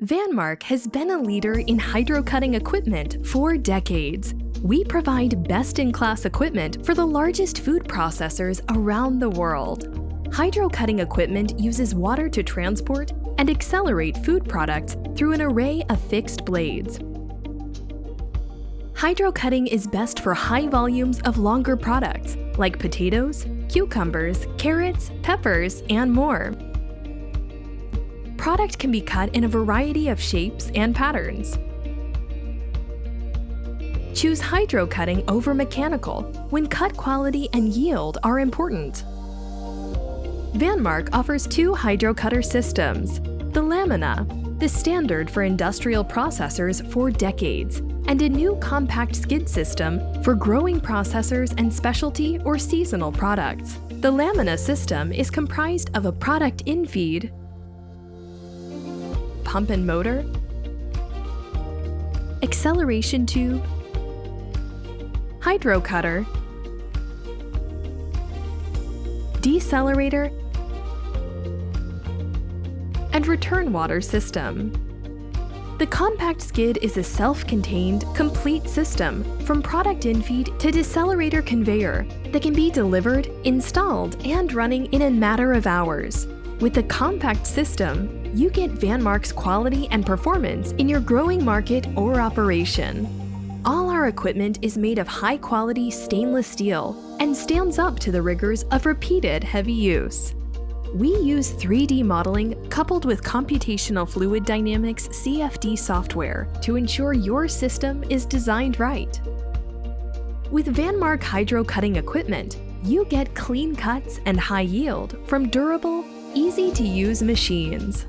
Vanmark has been a leader in hydrocutting equipment for decades. We provide best-in-class equipment for the largest food processors around the world. Hydrocutting equipment uses water to transport and accelerate food products through an array of fixed blades. Hydrocutting is best for high volumes of longer products, like potatoes, cucumbers, carrots, peppers, and more. Product can be cut in a variety of shapes and patterns. Choose hydrocutting over mechanical when cut quality and yield are important. Vanmark offers two hydrocutter systems: the Lamina, the standard for industrial processors for decades, and a new compact skid system for growing processors and specialty or seasonal products. The Lamina system is comprised of a product in-feed, pump and motor, acceleration tube, hydrocutter, decelerator, and return water system. The compact skid is a self-contained, complete system from product in-feed to decelerator conveyor that can be delivered, installed, and running in a matter of hours. With the compact system, you get Vanmark's quality and performance in your growing market or operation. All our equipment is made of high-quality stainless steel and stands up to the rigors of repeated heavy use. We use 3D modeling coupled with computational fluid dynamics (CFD) software to ensure your system is designed right. With Vanmark hydrocutting equipment, you get clean cuts and high yield from durable, easy-to-use machines.